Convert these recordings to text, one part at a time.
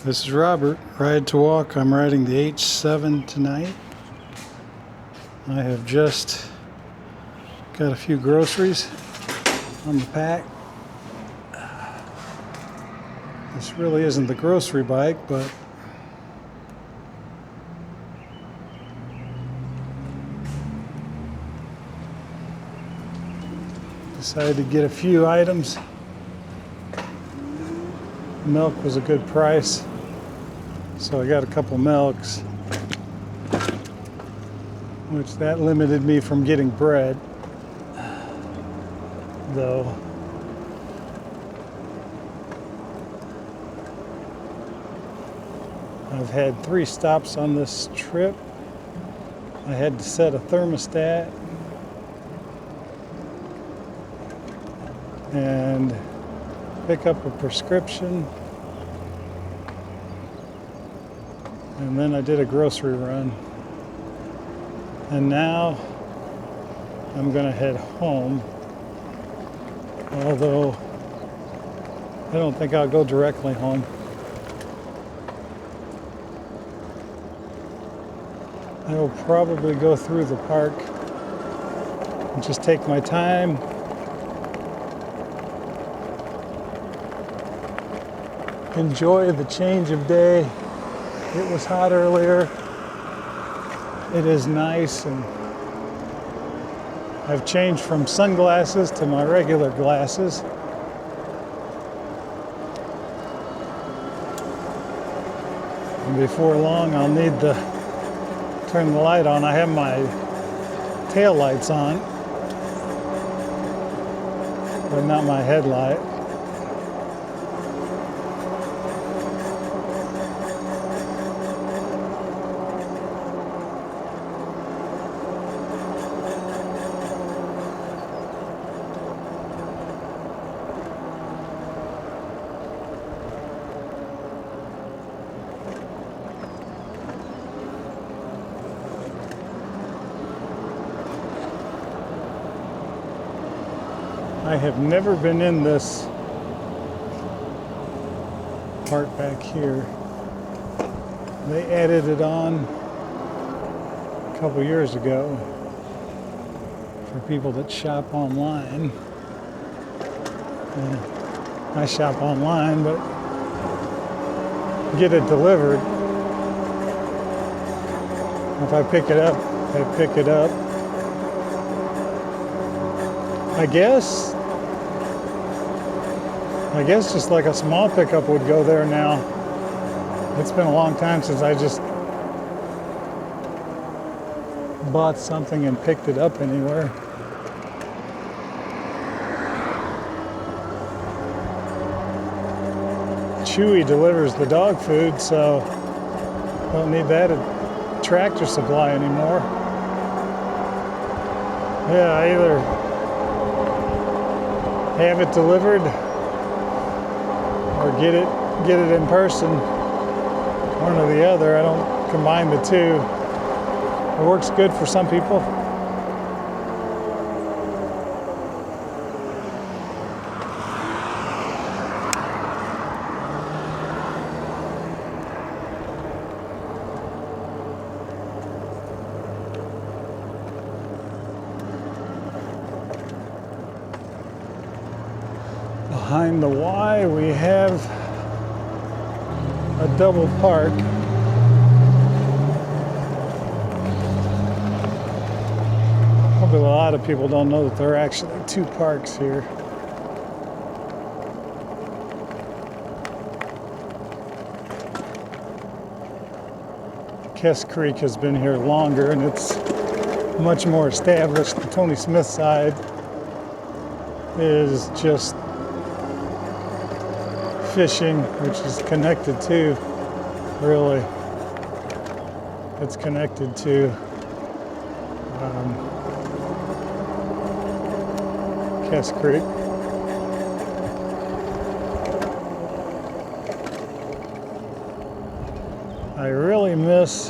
This is Robert, Ride to Walk. I'm riding the H7 tonight. I have just got a few groceries on the pack. This really isn't the grocery bike, but decided to get a few items. Milk was a good price, so I got a couple milks, which that limited me from getting bread, though. I've had 3 stops on this trip. I had to set a thermostat and pick up a prescription, and then I did a grocery run, and now I'm gonna head home, although I don't think I'll go directly home. I will probably go through the park and just take my time, enjoy the change of day. It was hot earlier. It is nice, and I've changed from sunglasses to my regular glasses. And before long, I'll need to turn the light on. I have my tail lights on, but not my headlight. I have never been in this part back here. They added it on a couple years ago for people that shop online. I shop online, but get it delivered. If I pick it up, I pick it up. I guess just like a small pickup would go there now. It's been a long time since I just bought something and picked it up anywhere. Chewy delivers the dog food, so don't need that at Tractor Supply anymore. Yeah, I either have it delivered or get it in person, one or the other. I don't combine the two. It works good for some people. Behind the Y, we have a double park. Probably a lot of people don't know that there are actually 2 parks here. Kess Creek has been here longer, and it's much more established. The Tony Smith side is just fishing, which is connected to, really, it's connected to Kess Creek. I really miss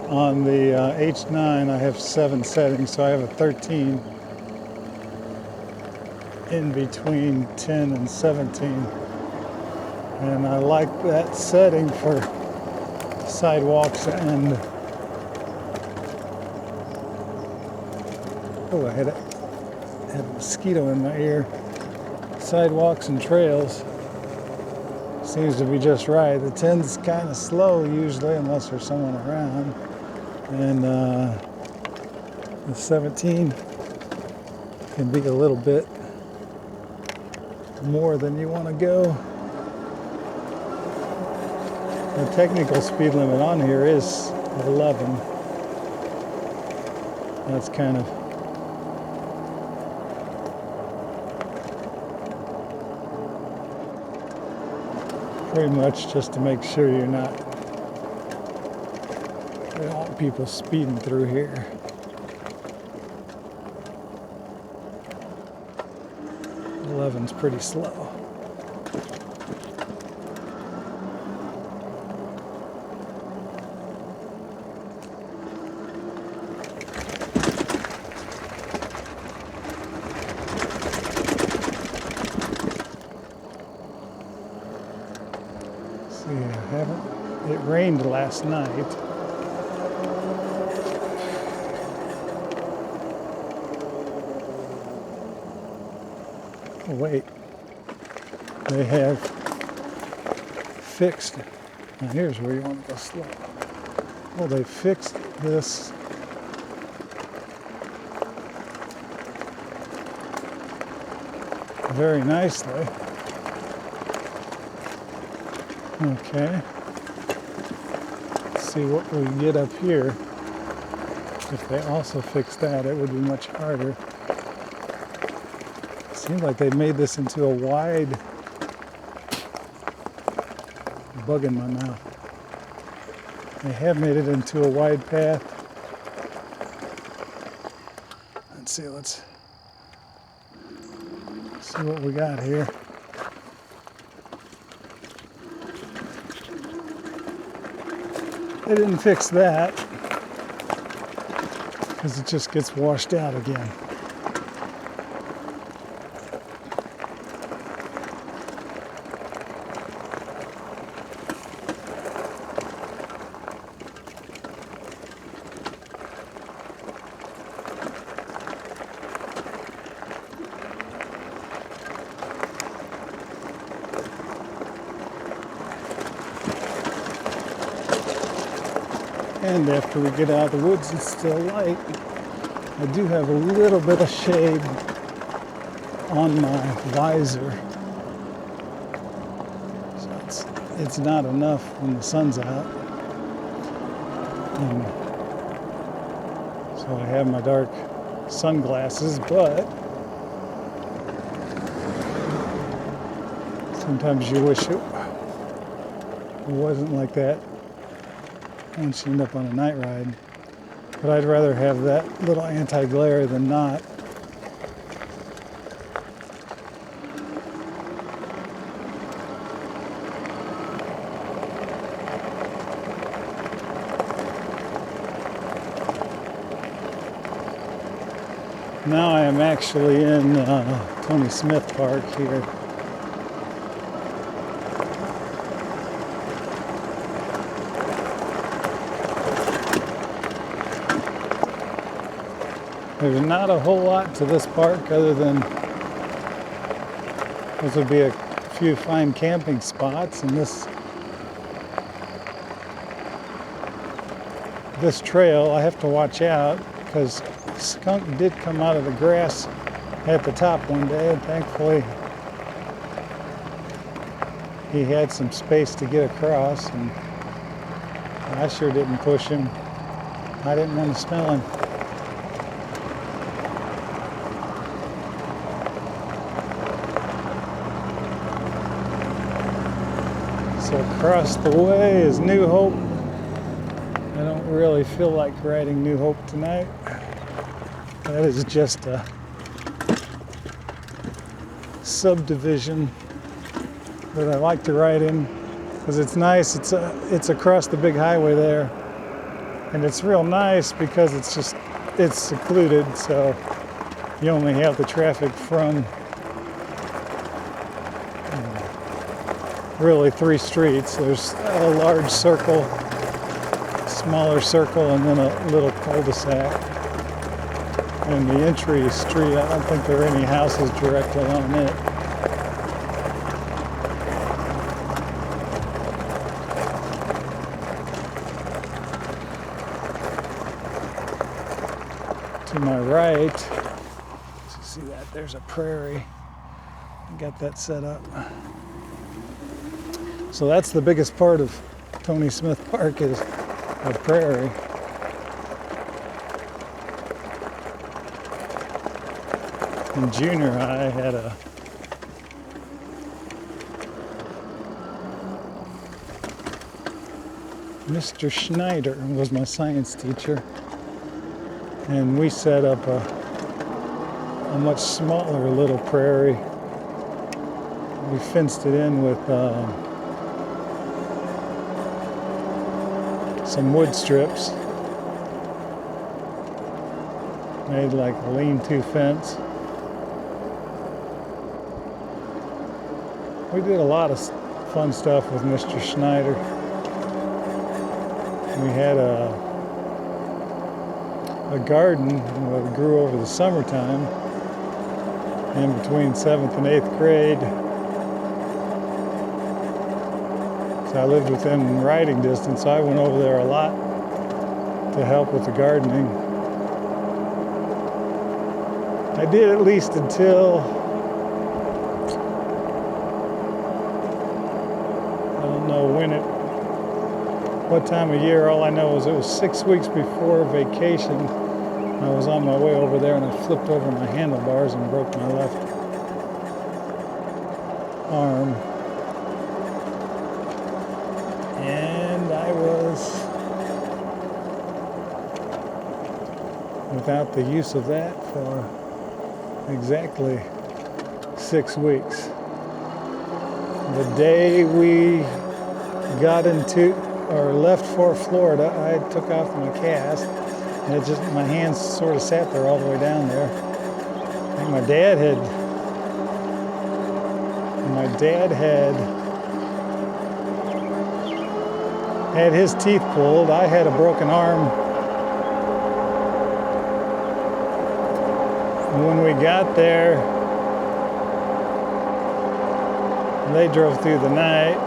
on the H9, I have 7 settings, so I have a 13. In between 10 and 17. And I like that setting for sidewalks and oh, I had a mosquito in my ear. Sidewalks and trails seems to be just right. The 10's kind of slow usually unless there's someone around, and the 17 can be a little bit more than you want to go. The technical speed limit on here is 11. That's kind of pretty much just to make sure you're not, we don't want people speeding through here. Eleven's pretty slow. It rained last night. Oh, wait. They have fixed. Now here's where you want to go slow. Well, they fixed this very nicely. Okay. Let's see what we get up here. If they also fix that, it would be much harder. It seems like they made this into a wide, bug in my mouth. They have made it into a wide path. Let's see what we got here. They didn't fix that because it just gets washed out again. And after we get out of the woods, it's still light. I do have a little bit of shade on my visor. So it's not enough when the sun's out. And so I have my dark sunglasses, but sometimes you wish it wasn't like that once you end up on a night ride. But I'd rather have that little anti-glare than not. Now I am actually in Tony Smith Park here. There's not a whole lot to this park other than those would be a few fine camping spots, and this trail I have to watch out because a skunk did come out of the grass at the top one day, and thankfully he had some space to get across, and I sure didn't push him. I didn't want to smell him. So across the way is New Hope. I don't really feel like riding New Hope tonight. That is just a subdivision that I like to ride in because it's nice. It's across the big highway there, and it's real nice because it's secluded, so you only have the traffic from really three streets. There's a large circle, smaller circle, and then a little cul-de-sac. And the entry street, I don't think there are any houses directly on it. To my right, see that? There's a prairie. I got that set up. So that's the biggest part of Tony Smith Park is a prairie. In junior high, I had a Mr. Schneider was my science teacher, and we set up a much smaller little prairie. We fenced it in with some wood strips, made like a lean-to fence. We did a lot of fun stuff with Mr. Schneider. We had a garden that grew over the summertime in between 7th and 8th grade. So I lived within riding distance, so I went over there a lot to help with the gardening. I did at least until, I don't know what time of year. All I know is it was 6 weeks before vacation. I was on my way over there and I flipped over my handlebars and broke my left arm. And I was without the use of that for exactly 6 weeks. The day we got into or left for Florida, I took off my cast, and it just, my hands sort of sat there all the way down there. I think my dad had his teeth pulled. I had a broken arm. And when we got there, they drove through the night.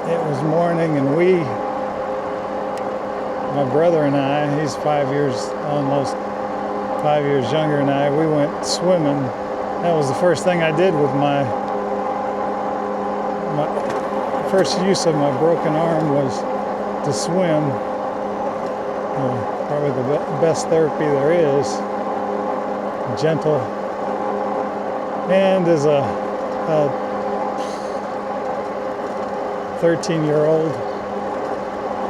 It was morning, and my brother and I, he's almost 5 years younger than I, we went swimming. That was the first thing I did with my first use of my broken arm was to swim. Probably the best therapy there is. Gentle. And as a 13-year-old,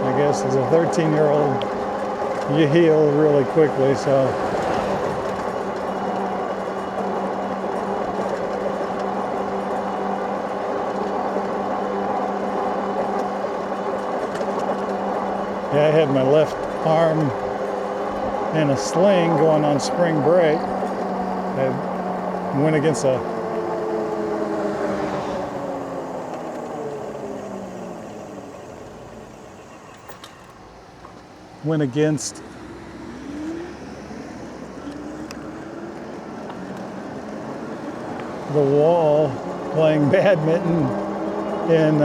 I guess as a 13-year-old, you heal really quickly, so. Yeah, I had my left arm in a sling going on spring break. I went against the wall playing badminton in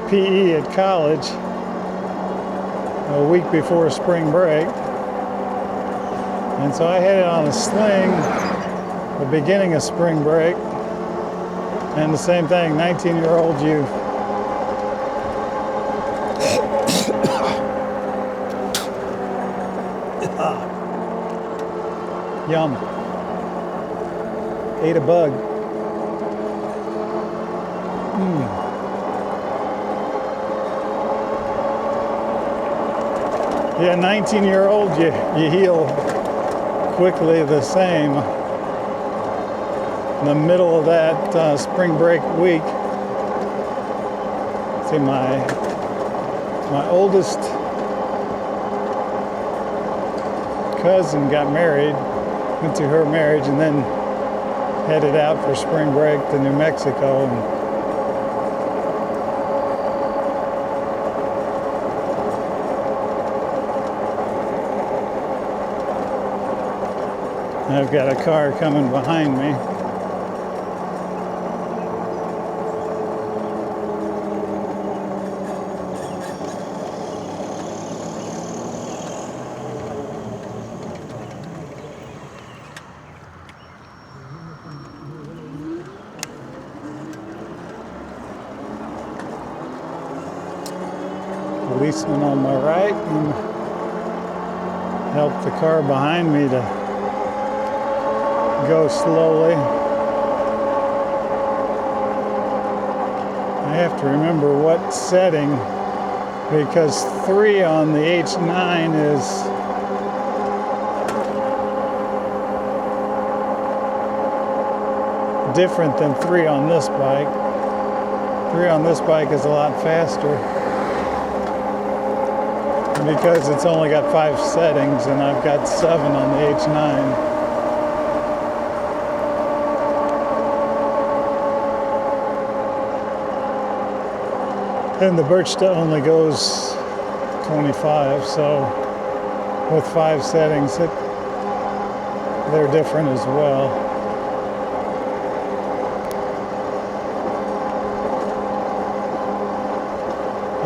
PE at college a week before spring break. And so I had it on a sling the beginning of spring break. And the same thing, 19-year-old you. Yum. Ate a bug. Yeah, 19-year-old, you heal quickly the same. In the middle of that spring break week, see my oldest cousin got married, went to her marriage, and then headed out for spring break to New Mexico. And I've got a car coming behind me. Policeman on my right and help the car behind me to go slowly. I have to remember what setting, because 3 on the H9 is different than 3 on this bike. 3 on this bike is a lot faster, because it's only got 5 settings and I've got 7 on the H9. And the Birchta only goes 25, so with 5 settings, they're different as well.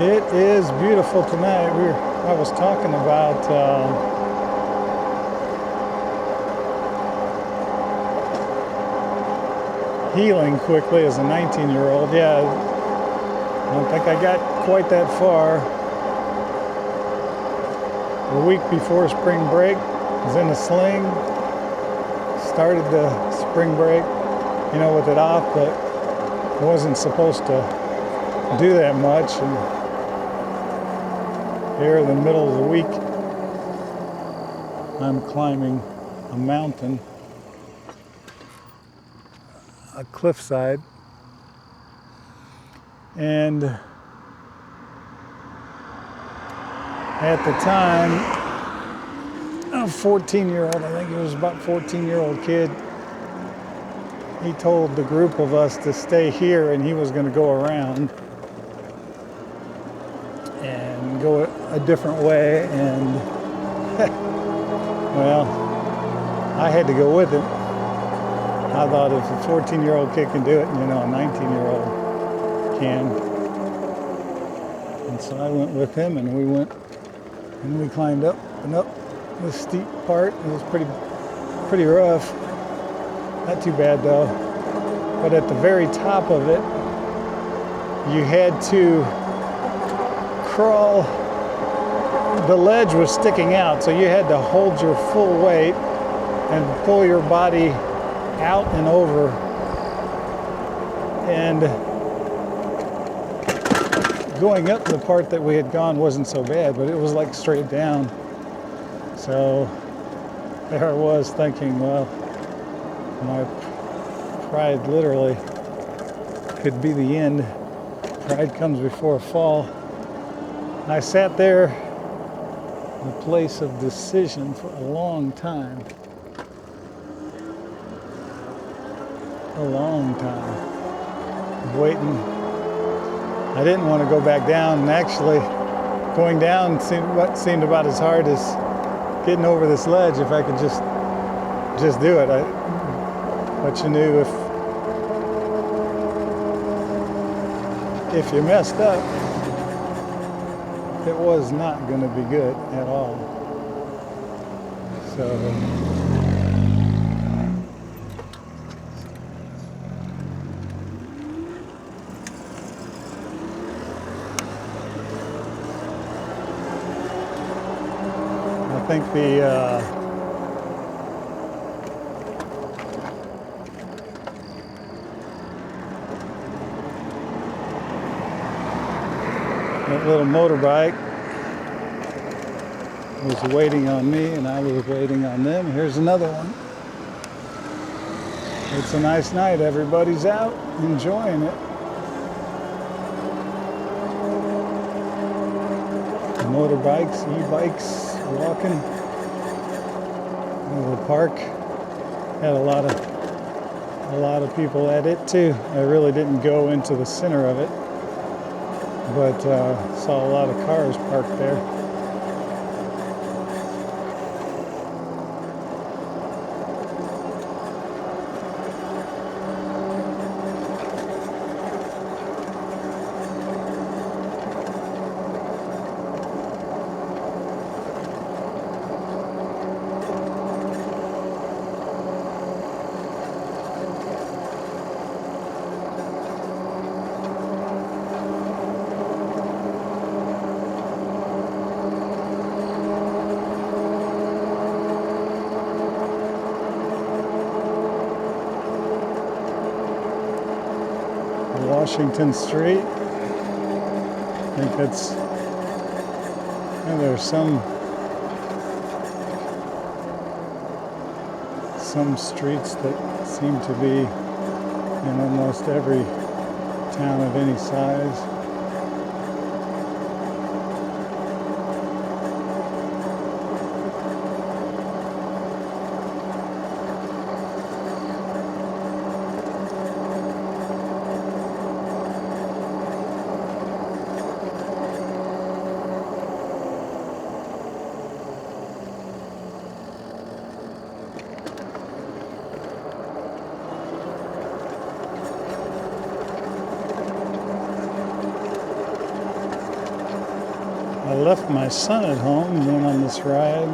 It is beautiful tonight. I was talking about healing quickly as a 19-year-old. Yeah, I don't think I got quite that far. A week before spring break, I was in a sling. Started the spring break, with it off, but wasn't supposed to do that much. And here in the middle of the week, I'm climbing a mountain, a cliffside, and at the time, a 14-year-old, I think it was about 14-year-old kid, he told the group of us to stay here and he was going to go around and go a different way, and well, I had to go with him. I thought if a 14-year-old kid can do it, a 19-year-old can. And so I went with him, and we went and we climbed up and up the steep part. It was pretty rough. Not too bad though. But at the very top of it, you had to crawl. The ledge was sticking out, so you had to hold your full weight and pull your body out and over. And going up the part that we had gone wasn't so bad, but it was like straight down. So there I was thinking, well, my pride literally could be the end. Pride comes before a fall. I sat there in a place of decision for a long time. A long time. Waiting. I didn't want to go back down, and actually going down seemed about as hard as getting over this ledge if I could just do it. But you knew if you messed up, it was not going to be good at all. So I think the that little motorbike was waiting on me, and I was waiting on them. Here's another one. It's a nice night. Everybody's out enjoying it. Motorbikes, e-bikes, walking. The park had a lot of people at it too. I really didn't go into the center of it, but saw a lot of cars parked there. Washington Street. I think that's, and there's some streets that seem to be in almost every town of any size. I left my son at home and went on this ride.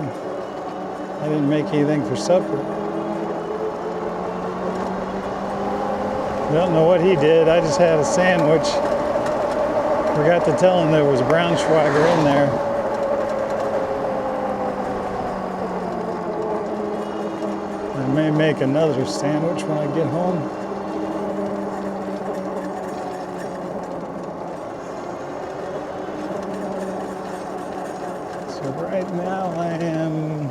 I didn't make anything for supper. Don't know what he did. I just had a sandwich. Forgot to tell him there was Braunschweiger in there. I may make another sandwich when I get home. So right now I am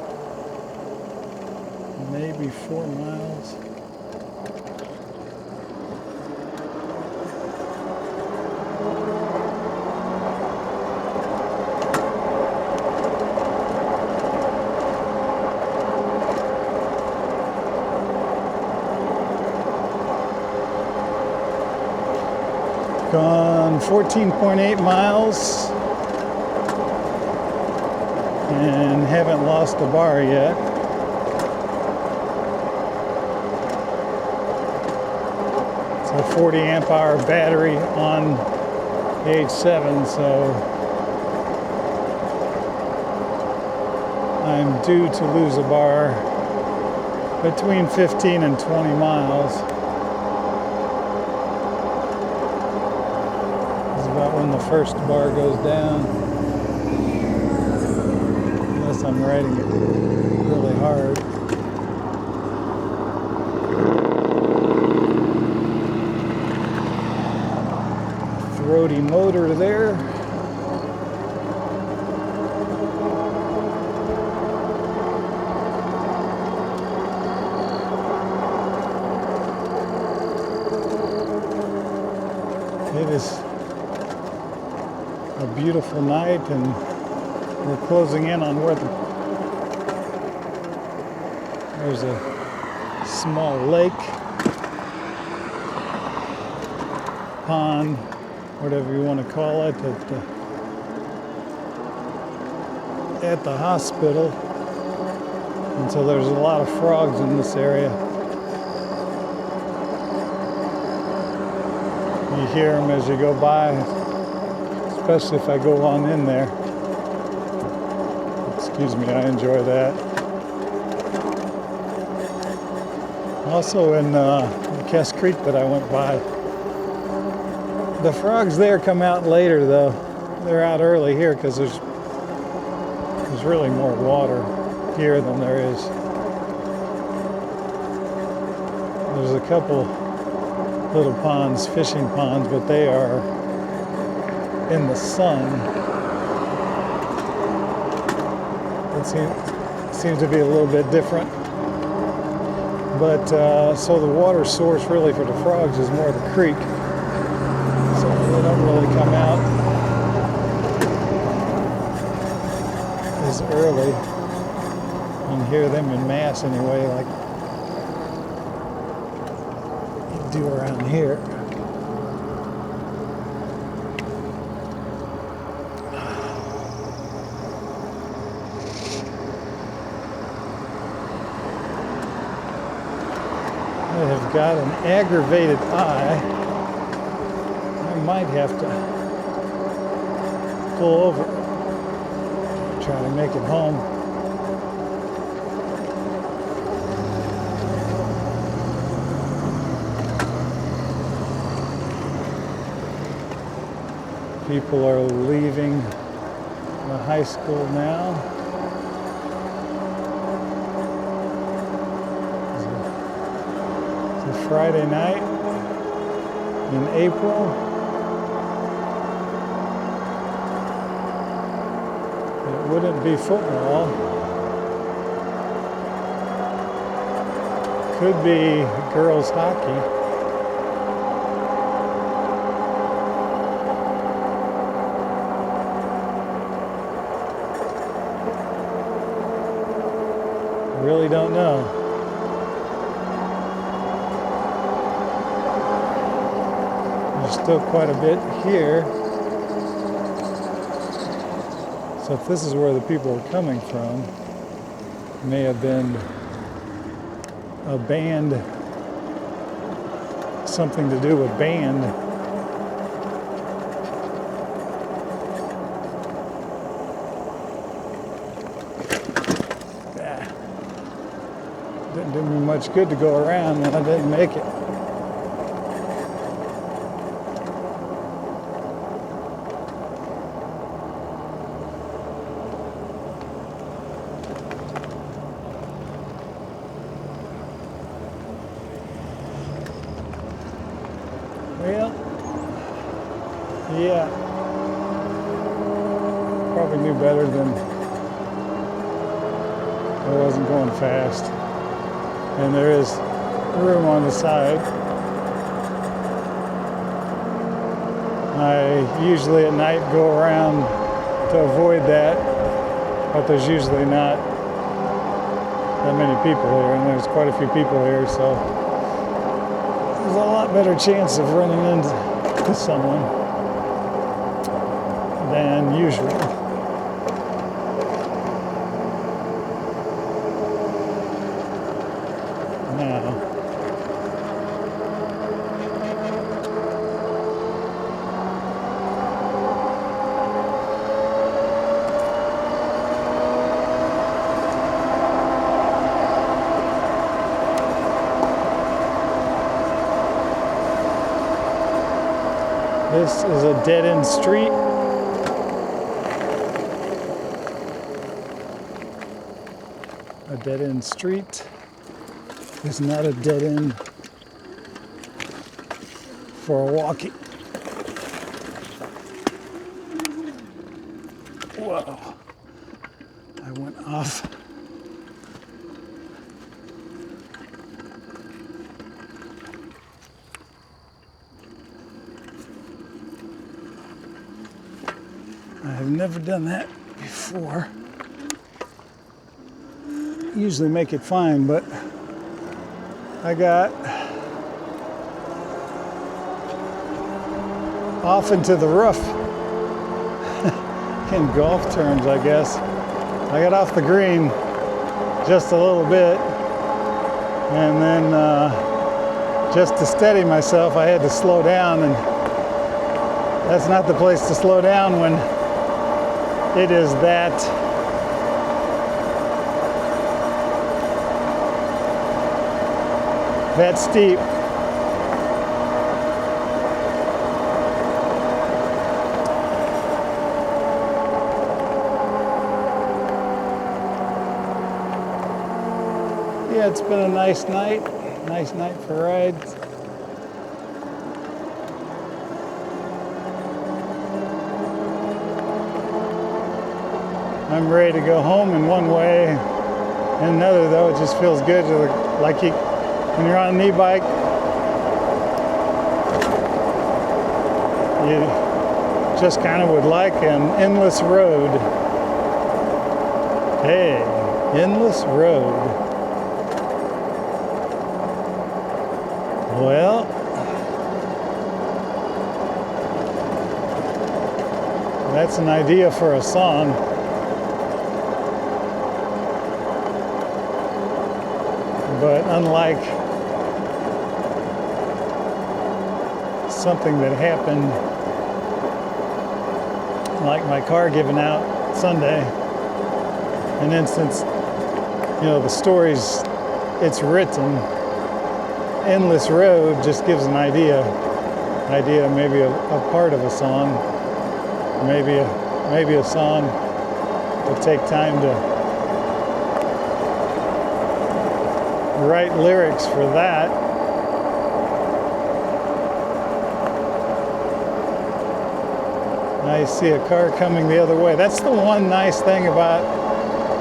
maybe 4 miles. Gone 14.8 miles. And haven't lost a bar yet. It's a 40 amp hour battery on H7, so I'm due to lose a bar between 15 and 20 miles. It's about when the first bar goes down. I'm riding it really hard. Throaty motor there. It is a beautiful night, and we're closing in on where there's a small lake, pond, whatever you want to call it, at the hospital. And so there's a lot of frogs in this area. You hear them as you go by, especially if I go on in there. Excuse me, I enjoy that. Also in Cass Creek that I went by, the frogs there come out later though. They're out early here because there's really more water here than there is. There's a couple little ponds, fishing ponds, but they are in the sun. It seems to be a little bit different. But so the water source really for the frogs is more the creek. So they don't really come out as early. You can hear them in mass anyway, like you do around here. I have got an aggravated eye. I might have to pull over, try to make it home. People are leaving the high school now. Friday night. in April. It wouldn't be football. Could be girls hockey. Really don't know. There's still quite a bit here. So if this is where the people are coming from, it may have been a band, something to do with band. Didn't do me much good to go around, and I didn't make it. Well, yeah, probably knew better than I wasn't going fast. And there is room on the side. I usually at night go around to avoid that, but there's usually not that many people here, and there's quite a few people here, so there's a lot better chance of running into someone than usual. Now, this is a dead-end street. A dead-end street is not a dead end for a walkie. Whoa, I went off. I've never done that before. Usually make it fine, but I got off into the rough in golf terms, I guess. I got off the green just a little bit, and then just to steady myself, I had to slow down, and that's not the place to slow down when it is that steep. Yeah, it's been a nice night for rides. I'm ready to go home in one way. In another, though, it just feels good to, like when you're on an e-bike, you just kind of would like an endless road. Hey, endless road. Well, that's an idea for a song. But unlike something that happened, like my car giving out Sunday, an instance, the stories it's written, endless road just gives an idea, maybe a part of a song, maybe a song will take time to write lyrics for that. Now you see a car coming the other way. That's the one nice thing about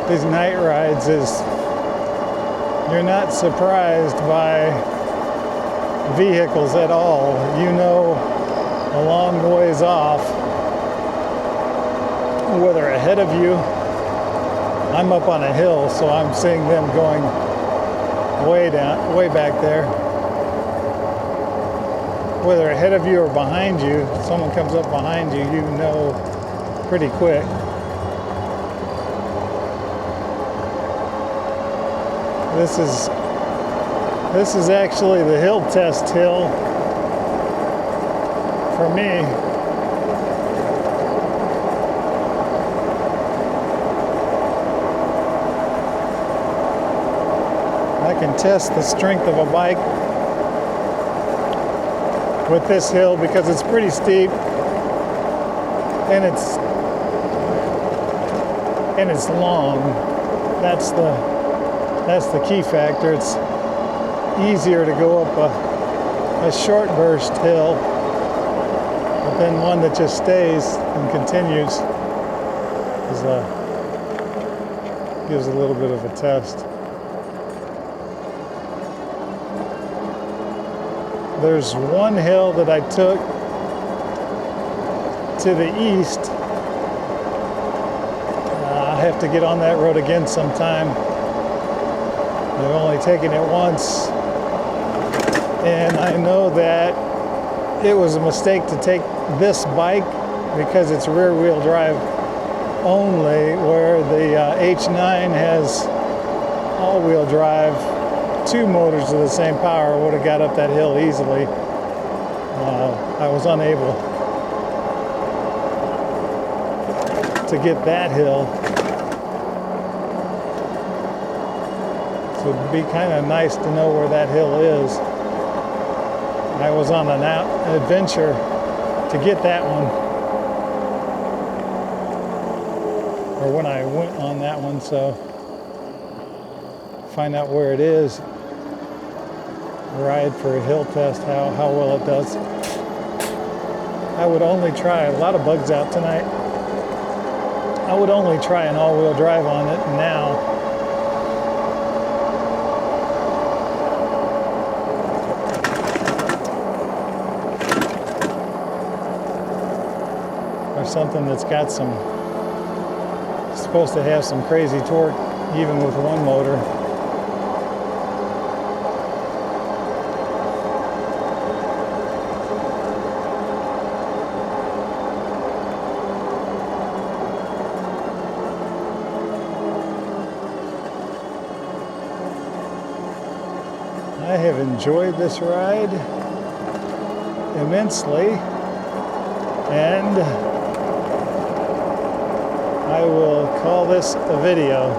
these night rides is you're not surprised by vehicles at all. You know a long ways off whether ahead of you. I'm up on a hill, so I'm seeing them going way back there. Whether ahead of you or behind you, if someone comes up behind you, you know pretty quick. This is actually the hill test hill for me. I can test the strength of a bike with this hill because it's pretty steep and it's long. That's the key factor. It's easier to go up a short burst hill, but then one that just stays and continues gives a little bit of a test. There's one hill that I took to the east. I have to get on that road again sometime. I've only taken it once, and I know that it was a mistake to take this bike because it's rear-wheel drive only, where the H9 has all-wheel drive. 2 motors of the same power would have got up that hill easily. I was unable to get that hill. So it'd be kind of nice to know where that hill is. I was on an adventure to get that one. Or when I went on that one, so find out where it is. Ride for a hill test, how well it does. I would only try, a lot of bugs out tonight. I would only try an all-wheel drive on it now. Or something that's got supposed to have some crazy torque even with one motor. I have enjoyed this ride immensely, and I will call this a video.